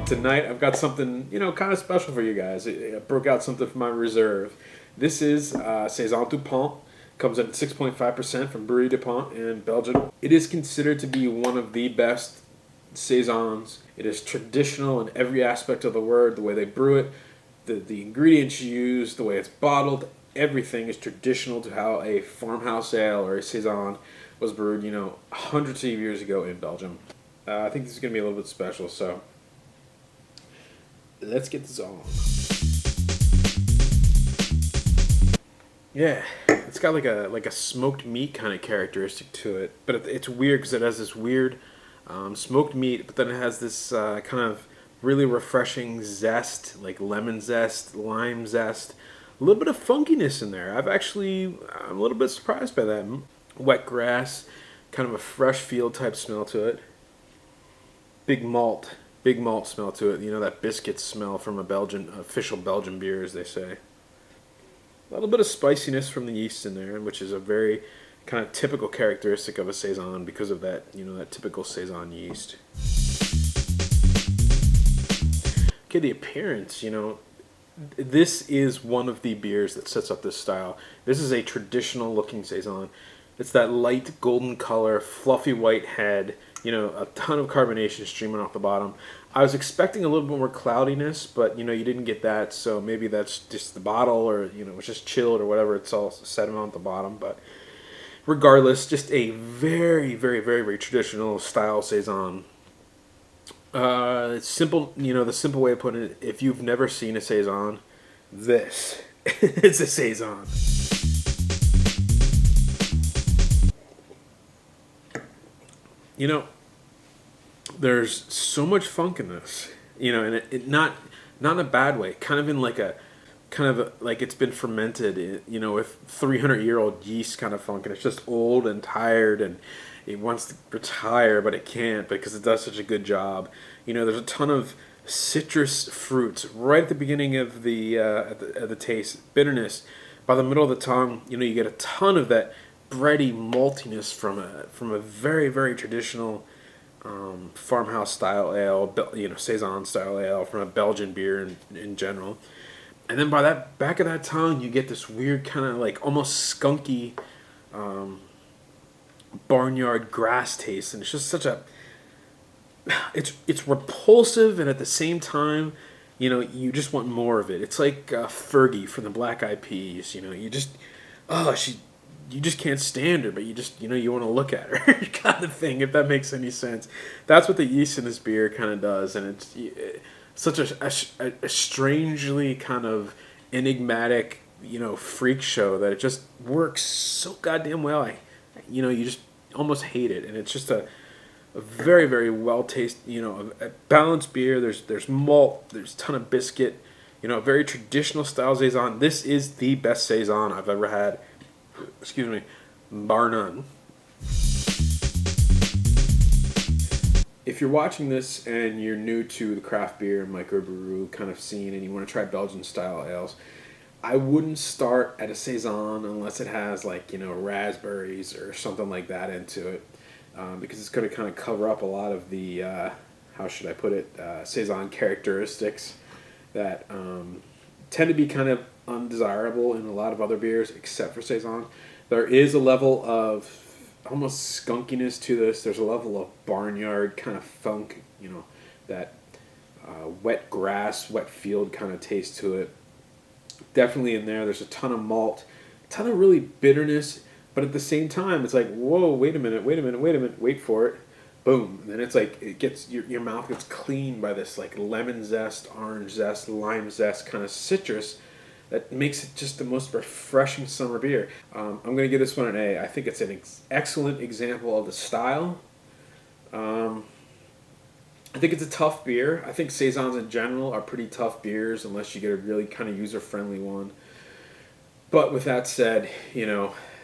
Tonight I've got something, kind of special for you guys. I broke out something from my reserve. This is Saison Dupont. Comes in at 6.5% from Brewery Dupont in Belgium. It is considered to be one of the best Saisons. It is traditional in every aspect of the word. The way they brew it, the ingredients used, the way it's bottled, everything is traditional to how a farmhouse ale or a Saison was brewed, hundreds of years ago in Belgium. I think this is going to be a little bit special, so let's get this on. Yeah, it's got like a smoked meat kind of characteristic to it, but it's weird because it has this weird smoked meat, but then it has this kind of really refreshing zest, like lemon zest, lime zest, a little bit of funkiness in there. I'm a little bit surprised by that. Wet grass, kind of a fresh field type smell to it. Big malt smell to it. That biscuit smell from official Belgian beer, as they say. A little bit of spiciness from the yeast in there, which is a very kind of typical characteristic of a Saison because of that, that typical Saison yeast. Okay, the appearance, this is one of the beers that sets up this style. This is a traditional looking Saison. It's that light golden color, fluffy white head, a ton of carbonation streaming off the bottom. I was expecting a little bit more cloudiness, but you didn't get that, so maybe that's just the bottle, or it's just chilled or whatever. It's all sediment at the bottom, but regardless, just a very, very, very, very traditional style Saison. It's simple, the simple way of putting it, if you've never seen a Saison, this is a Saison. There's so much funk in this, and it not in a bad way, kind of in like it's been fermented, with 300-year-old yeast kind of funk, and it's just old and tired, and it wants to retire, but it can't because it does such a good job. There's a ton of citrus fruits right at the beginning of the taste, bitterness. By the middle of the tongue, you get a ton of that bready maltiness from a very, very traditional farmhouse style ale, Saison style ale from a Belgian beer in general. And then by that back of that tongue, you get this weird kind of like almost skunky barnyard grass taste, and it's just it's repulsive, and at the same time, you just want more of it. It's like Fergie from the Black Eyed Peas. You just can't stand her, but you just, you want to look at her kind of thing, if that makes any sense. That's what the yeast in this beer kind of does, and it's such a strangely kind of enigmatic, freak show that it just works so goddamn well. You just almost hate it, and it's just a very, very well tasted, a balanced beer. There's malt, there's a ton of biscuit, a very traditional style Saison. This is the best Saison I've ever had. Excuse me, bar none. If you're watching this and you're new to the craft beer and microbrew kind of scene and you want to try Belgian style ales, I wouldn't start at a Saison unless it has raspberries or something like that into it, because it's going to kind of cover up a lot of the how should I put it, Saison characteristics that tend to be kind of undesirable in a lot of other beers except for Saison. There is a level of almost skunkiness to this. There's a level of barnyard kind of funk, that wet grass, wet field kind of taste to it. Definitely in there. There's a ton of malt, a ton of really bitterness, but at the same time it's like, whoa, wait a minute, wait for it. Boom. And then it's like it gets your mouth gets cleaned by this like lemon zest, orange zest, lime zest kind of citrus that makes it just the most refreshing summer beer. I'm going to give this one an A. I think it's an excellent example of the style. I think it's a tough beer. I think Saisons in general are pretty tough beers unless you get a really kind of user-friendly one. But with that said,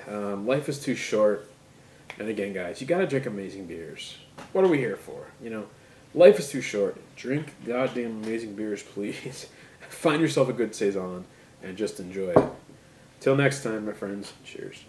life is too short. And again, guys, you got to drink amazing beers. What are we here for? Life is too short. Drink goddamn amazing beers, please. Find yourself a good Saison and just enjoy it. Till next time, my friends. Cheers.